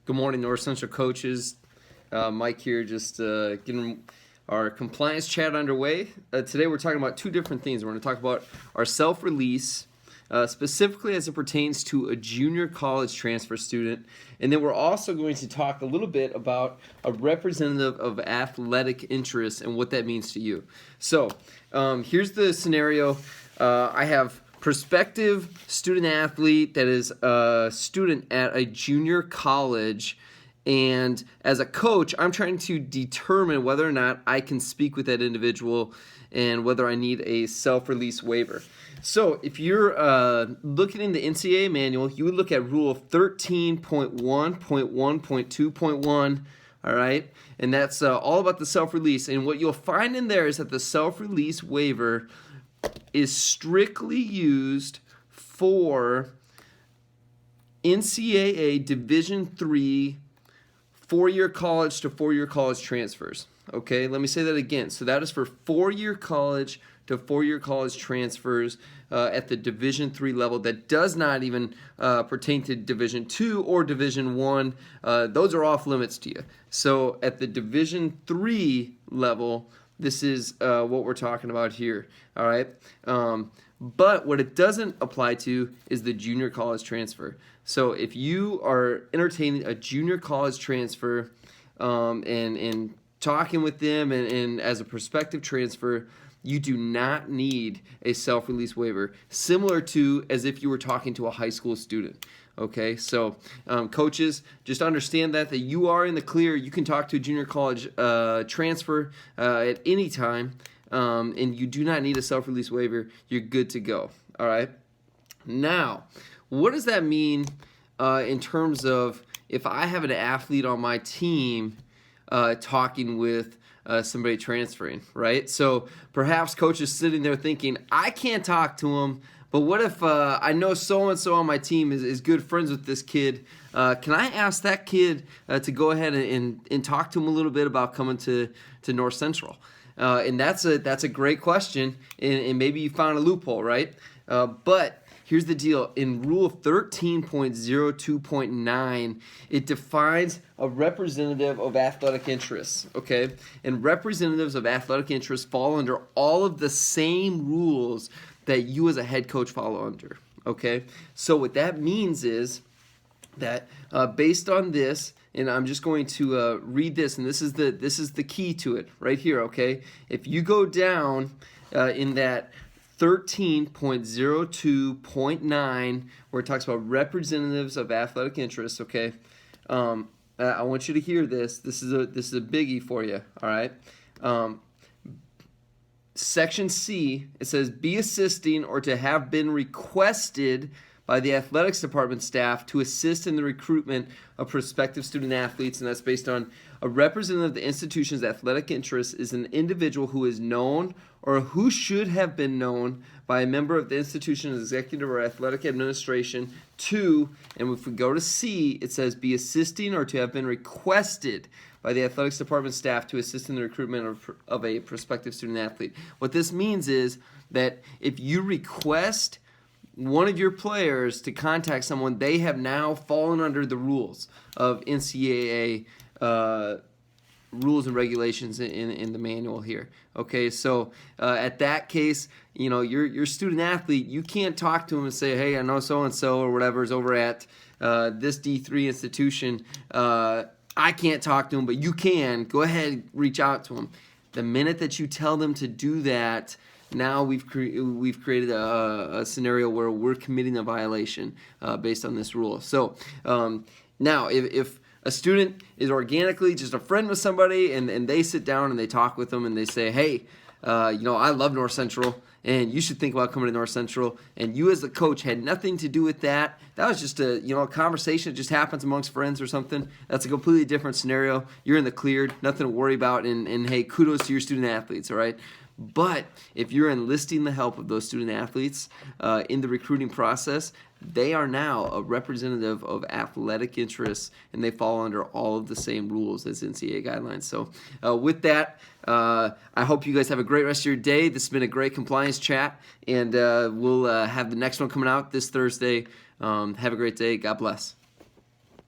Good morning, North Central coaches. Mike here, just getting our compliance chat underway. Today we're talking about two different things. We're going to talk about our self-release, specifically as it pertains to a junior college transfer student. And then we're also going to talk a little bit about a representative of athletic interest and what that means to you. So here's the scenario. I have prospective student athlete that is a student at a junior college, and as a coach I'm trying to determine whether or not I can speak with that individual and whether I need a self-release waiver. So if you're looking in the NCAA manual, you would look at rule 13.1.1.2.1, all right, and that's all about the self-release. And what you'll find in there is that the self-release waiver is strictly used for NCAA Division III four-year college to four-year college transfers. Okay, let me say that again. So that is for four-year college to four-year college transfers at the Division III level. That does not even pertain to Division II or Division I. Those are off limits to you. So at the Division III level, this is what we're talking about here, all right? But what it doesn't apply to is the junior college transfer. So if you are entertaining a junior college transfer and talking with them and as a prospective transfer, you do not need a self-release waiver, similar to as if you were talking to a high school student. Okay, so coaches, just understand that you are in the clear. You can talk to a junior college transfer at any time, and you do not need a self-release waiver. You're good to go. All right. Now, what does that mean in terms of if I have an athlete on my team talking with somebody transferring, right? So perhaps coach is sitting there thinking, I can't talk to him. But what if I know so-and-so on my team is good friends with this kid? Can I ask that kid to go ahead and talk to him a little bit about coming to North Central? And that's a great question, and maybe you found a loophole, right? But here's the deal. In Rule 13.02.9, it defines a representative of athletic interests, okay? And representatives of athletic interests fall under all of the same rules that you as a head coach follow under, okay? So what that means is that based on this, and I'm just going to read this, and this is the key to it right here, okay? If you go down in that 13.02.9, where it talks about representatives of athletic interests, okay? I want you to hear this. This is a biggie for you, all right? Section C, it says, be assisting or to have been requested by the athletics department staff to assist in the recruitment of prospective student athletes, and that's based on a representative of the institution's athletic interest is an individual who is known or who should have been known by a member of the institution's executive or athletic administration to, and if we go to C, it says be assisting or to have been requested by the athletics department staff to assist in the recruitment of a prospective student athlete. What this means is that if you request one of your players to contact someone, they have now fallen under the rules of NCAA rules and regulations in the manual here. Okay, so at that case, you know, your student athlete, you can't talk to him and say, hey, I know so-and-so or whatever is over at this D3 institution. I can't talk to him, but you can. Go ahead, reach out to him. The minute that you tell them to do that, now we've created a scenario where we're committing a violation based on this rule. So now if a student is organically just a friend with somebody and they sit down and they talk with them and they say, hey, you know, I love North Central and you should think about coming to North Central, and you as the coach had nothing to do with that. That was just a conversation that just happens amongst friends or something. That's a completely different scenario. You're in the cleared, nothing to worry about, and hey, kudos to your student athletes, all right? But if you're enlisting the help of those student athletes in the recruiting process, they are now a representative of athletic interests, and they fall under all of the same rules as NCAA guidelines. So with that, I hope you guys have a great rest of your day. This has been a great compliance chat, and we'll have the next one coming out this Thursday. Have a great day. God bless.